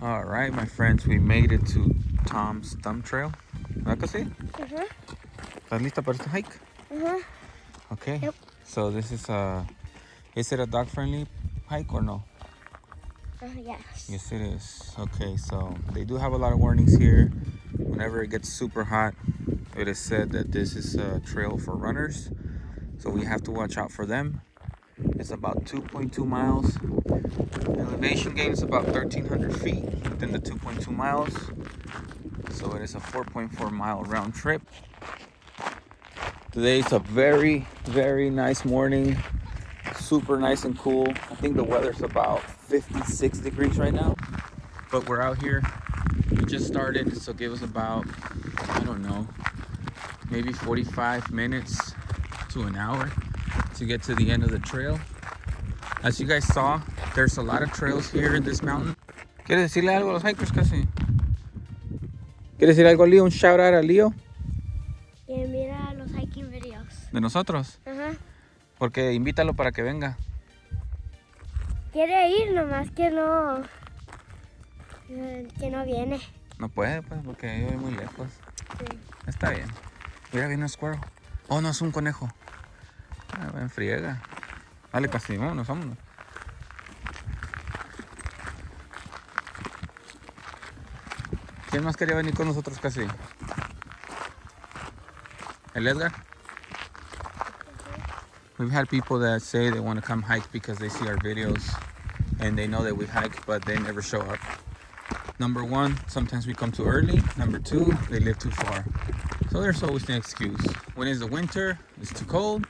All right, my friends, we made it to Tom's Thumb Trail. ¿Verdad que sí? ¿Estás lista para este hike? Okay. Yep. So this is it a dog-friendly hike or no? Yes. Yes, it is. Okay, so they do have a lot of warnings here. Whenever it gets super hot, it is said that this is a trail for runners. So we have to watch out for them. It's about 2.2 miles. The elevation gain is about 1,300 feet within the 2.2 miles. So it is a 4.4 mile round trip. Today is a very, very nice morning. Super nice and cool. I think the weather's about 56 degrees right now. But we're out here. We just started, so give us about, I don't know, maybe 45 minutes to an hour to get to the end of the trail. As you guys saw, there's a lot of trails here in this mountain. ¿Quieres decirle algo a los hikers casi? ¿Quieres decir algo a Leo? Un shout out a Leo? Que mira los hiking videos. ¿De nosotros? Porque invítalo para que venga. Quiere ir, nomás que no viene. No puede, pues, porque yo voy muy lejos. Sí. Está bien. Mira, viene un squirrel. Oh, no, es un conejo. En friega. Dale, casi, vámonos. ¿Quién más quería venir con nosotros casi? ¿El Edgar? We've had people that say they want to come hike because they see our videos and they know that we hike, but they never show up. Number one, sometimes we come too early. Number two, they live too far. So there's always an excuse. When it's the winter, it's too cold.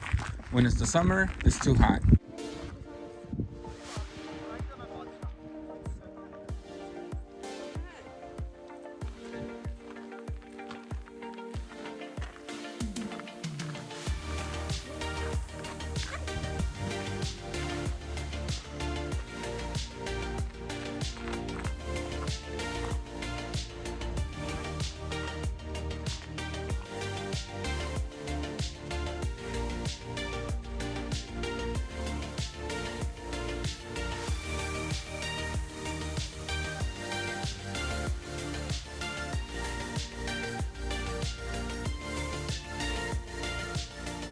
When it's the summer, it's too hot.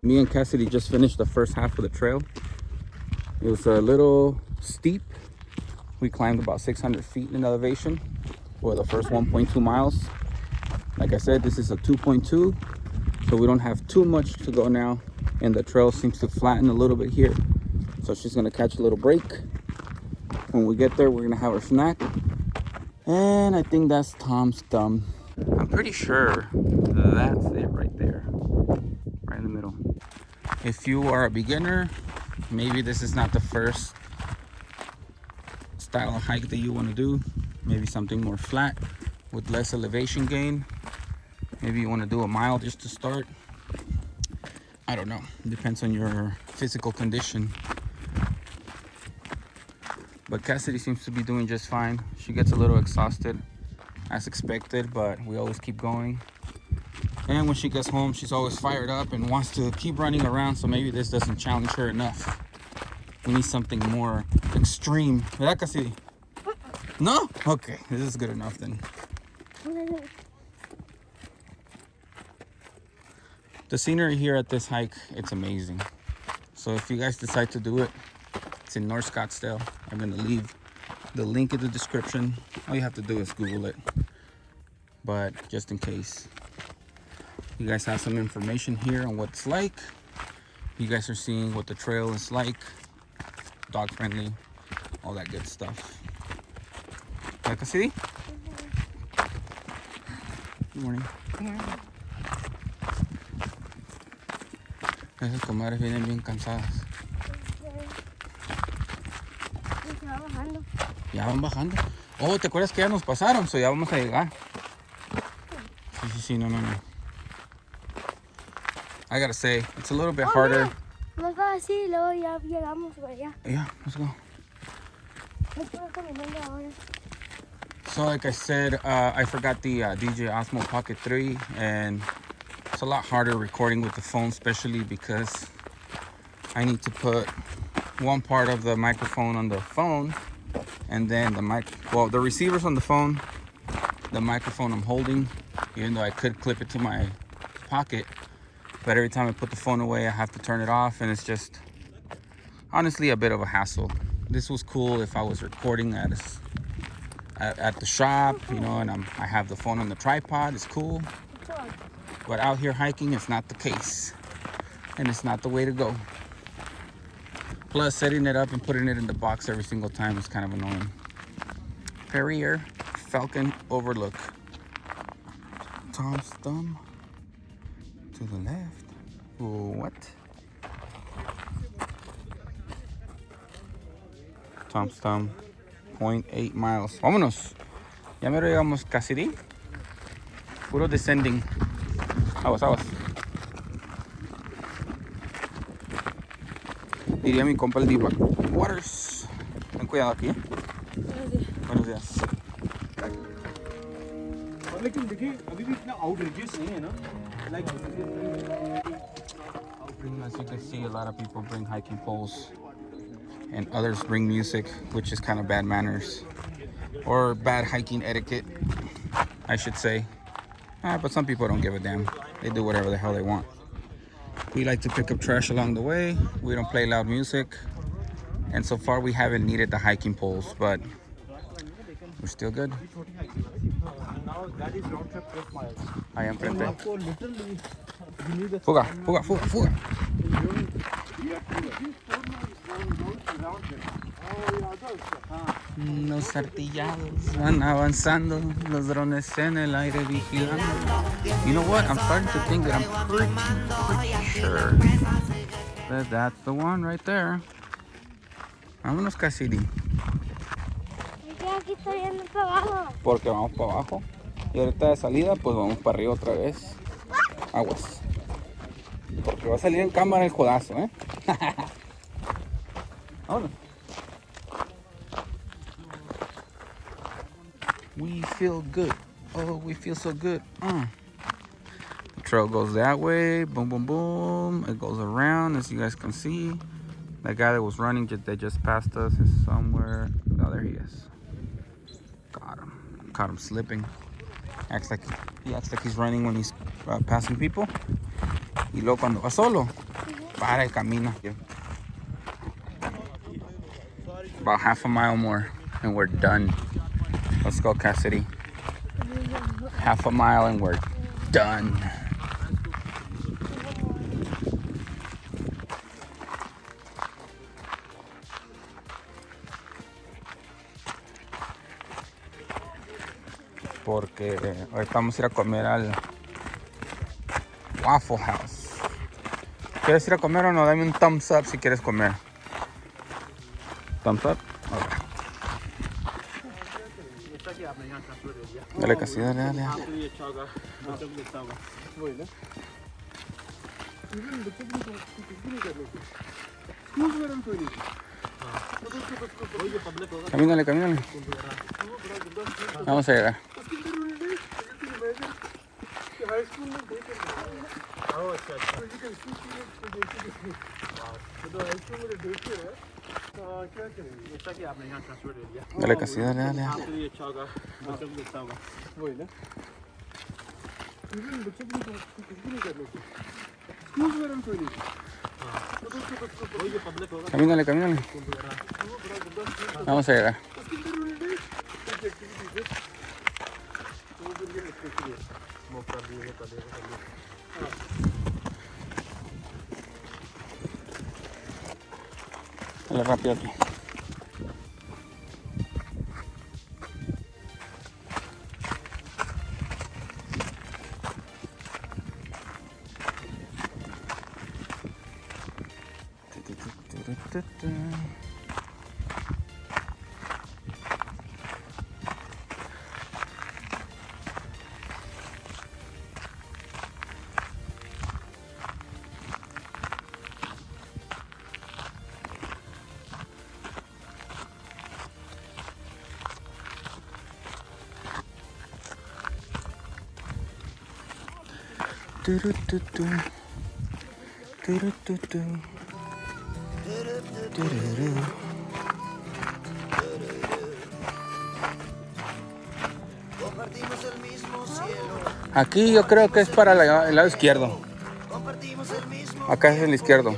Me and Cassidy just finished the first half of the trail. It was a little steep. We climbed about 600 feet in elevation for the first 1.2 miles. Like I said, this is a 2.2, so we don't have too much to go now, and the trail seems to flatten a little bit here. So she's gonna catch a little break. When we get there, we're gonna have our snack. And I think that's Tom's Thumb. I'm pretty sure that's it right there. Right in the middle. If you are a beginner, maybe this is not the first style of hike that you want to do. Maybe something more flat with less elevation gain. Maybe you want to do a mile just to start. I don't know. It depends on your physical condition. But Cassidy seems to be doing just fine. She gets a little exhausted as expected, but we always keep going. And when she gets home, she's always fired up and wants to keep running around, so maybe this doesn't challenge her enough. We need something more extreme. ¿Verdad, Cassidy? No? Okay, this is good enough then. The scenery here at this hike, it's amazing. So if you guys decide to do it, it's in North Scottsdale. I'm gonna leave the link in the description. All you have to do is Google it. But just in case, you guys have some information here on what it's like. You guys are seeing what the trail is like, dog friendly, all that good stuff. Right, Cassidy? Good morning. Esas comadres vienen bien cansadas. Ya van bajando. Oh, ¿te acuerdas que ya nos pasaron? So ya vamos a llegar. Sí, no. I gotta say, it's a little bit harder. Nos va así, luego ya llegamos por allá. Yeah, let's go. So like I said, I forgot the DJ Osmo Pocket 3, and it's a lot harder recording with the phone, especially because I need to put one part of the microphone on the phone And then the receiver's on the phone. The microphone I'm holding, even though I could clip it to my pocket, but every time I put the phone away, I have to turn it off, and it's just honestly a bit of a hassle. This was cool if I was recording at the shop, you know, and I have the phone on the tripod. It's cool, but out here hiking, it's not the case, and it's not the way to go. Plus, setting it up and putting it in the box every single time is kind of annoying. Perrier Falcon Overlook. Tom's Thumb to the left. What? Tom's Thumb, 0.8 miles. Vámonos. Ya me llegamos casi. Puro descending. Aguas. Diría mi compa el Diva. Waters. Ten cuidado aquí, Buenos días. लेकिन देखिए अभी भी इतना outrageous नहीं है ना like As you can see, a lot of people bring hiking poles and others bring music, which is kind of bad manners or bad hiking etiquette, I should say. But some people don't give a damn. They do whatever the hell they want. We like to pick up trash along the way. We don't play loud music, and so far we haven't needed the hiking poles, but we're still good. now that is round trip 8 miles I am frente. आपको literally you need a Fuga. Los artillados van avanzando, los drones en el aire vigilando. You know what? I'm starting to think that I'm pretty sure that that's the one right there. Vámonos, Cassidy. Aquí estoy yendo para abajo. Porque vamos para abajo. Y ahorita de salida, pues vamos para arriba otra vez. Aguas. Porque va a salir en cámara el jodazo, ¿eh? Vámonos. We feel good. Oh, we feel so good. The trail goes that way. Boom, boom, boom. It goes around, as you guys can see. That guy that was running, they just passed us, is somewhere. Oh, there he is. Got him. Caught him slipping. He acts like he's running when he's passing people. Y luego cuando va solo, para y camina. About half a mile more, and we're done. Let's go, Cassidy. Half a mile and we're done. Porque ahorita vamos a ir a comer al Waffle House. ¿Quieres ir a comer o no? Dame un thumbs up si quieres comer. Thumbs up? Okay. Dale, casi, dale. Camínale. Vamos a llegar. Dale, casi, dale. Camínale. Vamos a llegar. Dale rápido aquí. Aquí yo creo que es para el lado izquierdo. Acá es el izquierdo.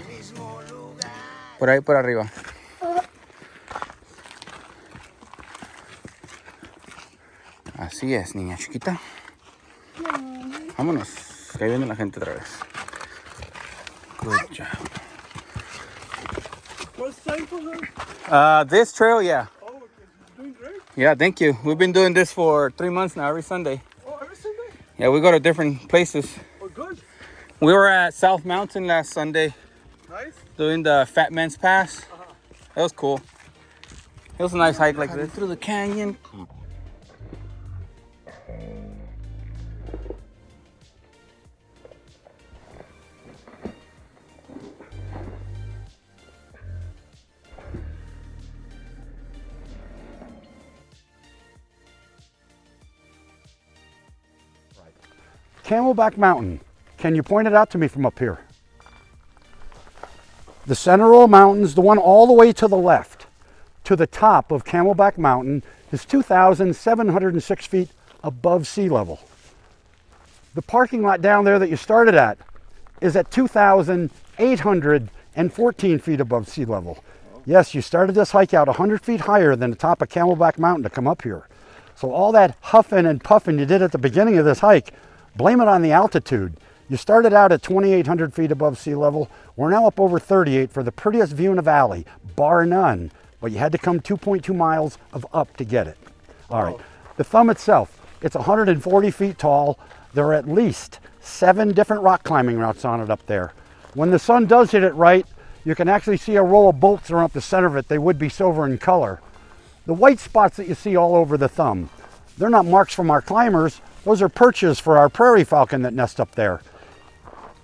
Por ahí por arriba. Así es, niña chiquita. Vámonos. Que ahí viene la gente otra vez. Good job. First time for her? This trail, yeah. Oh, okay. You're doing great. Yeah, thank you. We've been doing this for 3 months now, every Sunday. Oh, every Sunday? Yeah, we go to different places. Oh, good. We were at South Mountain last Sunday Nice. doing the Fat Man's Pass. That was cool. It was a nice hike like this. Through the canyon. Camelback Mountain. Can you point it out to me from up here? The Central Mountains, the one all the way to the left, to the top of Camelback Mountain, is 2,706 feet above sea level. The parking lot down there that you started at is at 2,814 feet above sea level. Yes, you started this hike out 100 feet higher than the top of Camelback Mountain to come up here. So all that huffing and puffing you did at the beginning of this hike, blame it on the altitude. You started out at 2,800 feet above sea level. We're now up over 38 for the prettiest view in the valley, bar none. But you had to come 2.2 miles of up to get it. All right, the thumb itself, it's 140 feet tall. There are at least 7 different rock climbing routes on it up there. When the sun does hit it right, you can actually see a row of bolts around the center of it. They would be silver in color. The white spots that you see all over the thumb, they're not marks from our climbers. Those are perches for our prairie falcon that nest up there.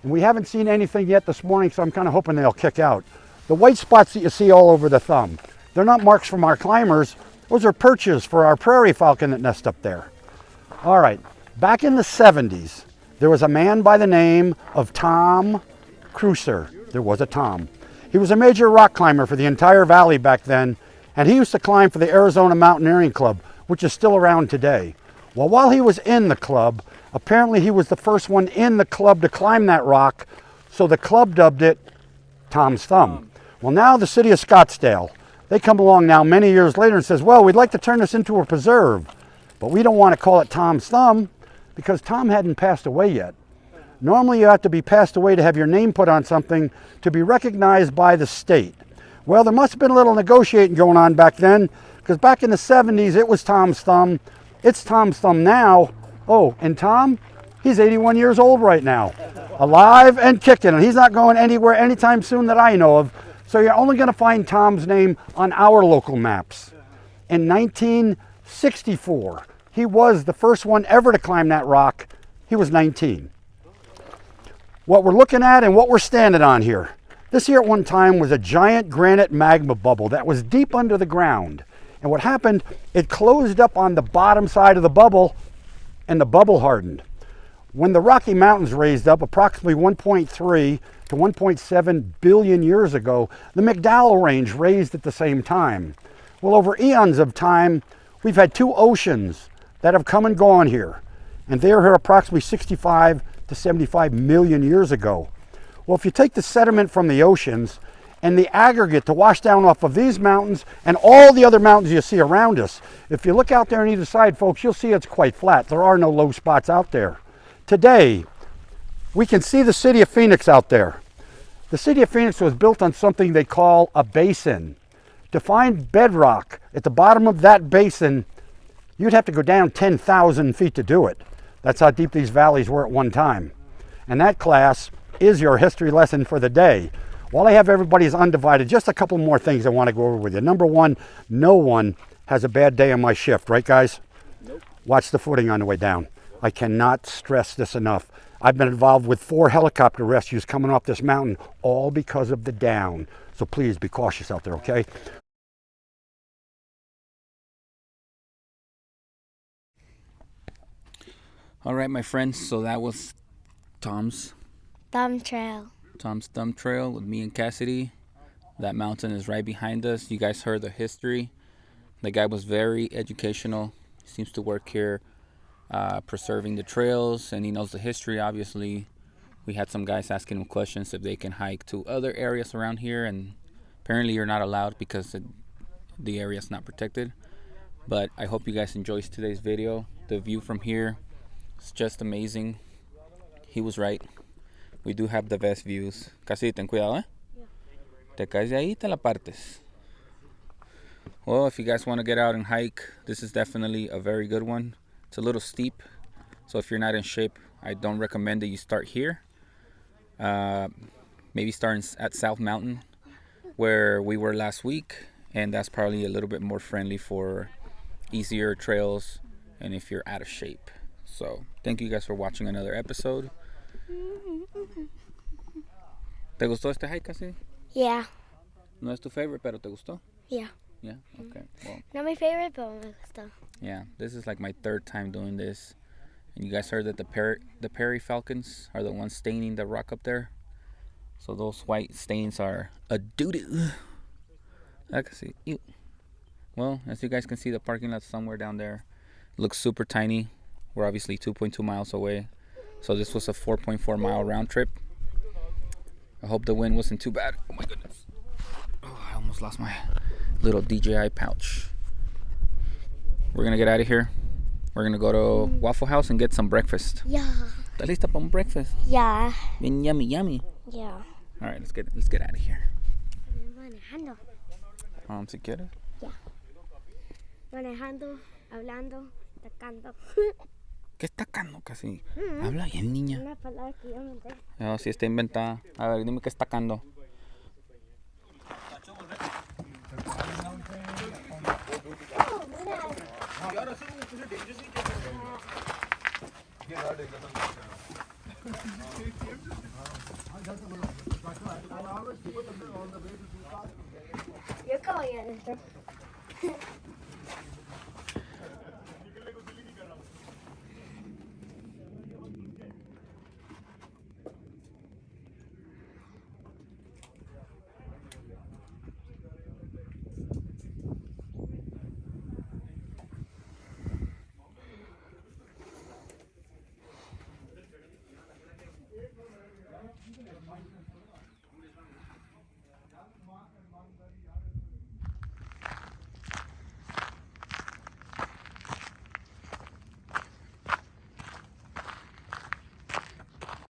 And we haven't seen anything yet this morning, so I'm kind of hoping they'll kick out. The white spots that you see all over the thumb, they're not marks from our climbers. Those are perches for our prairie falcon that nest up there. All right, back in the 70s, there was a man by the name of Tom Cruiser. There was a Tom. He was a major rock climber for the entire valley back then, and he used to climb for the Arizona Mountaineering Club, which is still around today. Well, while he was in the club, apparently he was the first one in the club to climb that rock, so the club dubbed it Tom's Thumb. Well, now the city of Scottsdale, they come along now many years later and says, well, we'd like to turn this into a preserve, but we don't want to call it Tom's Thumb because Tom hadn't passed away yet. Normally you have to be passed away to have your name put on something to be recognized by the state. Well, there must have been a little negotiating going on back then, because back in the 70s it was Tom's Thumb. It's Tom's Thumb now. Oh, and Tom, he's 81 years old right now, alive and kicking, and he's not going anywhere anytime soon that I know of. So you're only going to find Tom's name on our local maps. In 1964, he was the first one ever to climb that rock. He was 19. What we're looking at and what we're standing on here, this here at one time was a giant granite magma bubble that was deep under the ground. And what happened, it closed up on the bottom side of the bubble and the bubble hardened. When the Rocky Mountains raised up approximately 1.3 to 1.7 billion years ago, the McDowell Range raised at the same time. Well, over eons of time, we've had 2 oceans that have come and gone here. And they were here approximately 65 to 75 million years ago. Well, if you take the sediment from the oceans and the aggregate to wash down off of these mountains and all the other mountains you see around us, if you look out there on either side, folks, you'll see it's quite flat. There are no low spots out there. Today, we can see the city of Phoenix out there. The city of Phoenix was built on something they call a basin. To find bedrock at the bottom of that basin, you'd have to go down 10,000 feet to do it. That's how deep these valleys were at one time. And that, class, is your history lesson for the day. While I have everybody's undivided, just a couple more things I want to go over with you. Number one, no one has a bad day on my shift, right, guys? Nope. Watch the footing on the way down. I cannot stress this enough. I've been involved with 4 helicopter rescues coming off this mountain, all because of the down. So please be cautious out there, okay? All right, my friends. So that was Tom's Thumb trail. Thumb Trail with me and Cassidy. That mountain is right behind us. You guys heard the history. The guy was very educational. He seems to work here preserving the trails, and he knows the history. Obviously, we had some guys asking him questions if they can hike to other areas around here, and apparently you're not allowed because the area is not protected. But I hope you guys enjoyed today's video. The view from here is just amazing. He was right. We do have the best views. Casi, ten cuidado, Te caes de ahí, te la partes. Well, if you guys want to get out and hike, this is definitely a very good one. It's a little steep, so if you're not in shape, I don't recommend that you start here. Maybe starting at South Mountain, where we were last week, and that's probably a little bit more friendly for easier trails and if you're out of shape. So thank you guys for watching another episode. ¿Te gustó este hike, casi? Yeah. No es tu favorite, pero ¿te gustó? Yeah. Yeah, okay. Well, Not my favorite, but me gustó. yeah, this is like my third time doing this. And you guys heard that the Prairie Falcons are the ones staining the rock up there. So those white stains are a doo-doo. I can see. Ew. Well, as you guys can see, the parking lot's somewhere down there. Looks super tiny. We're obviously 2.2 miles away. So this was a 4.4 mile round trip. I hope the wind wasn't too bad. Oh my goodness. Oh, I almost lost my little DJI pouch. We're gonna get out of here. We're gonna go to Waffle House and get some breakfast. Yeah. ¿Estás lista para un breakfast? Yeah. Bien yummy, yummy. Yeah. All right, let's get out of here. Manejando. Si quieres. Manejando, hablando, tocando. ¿Qué está tacando casi? Habla bien, niña. Una palabra que yo inventé. No, sí está inventada. A ver, dime qué está tacando. Yo acabo de ir adentro.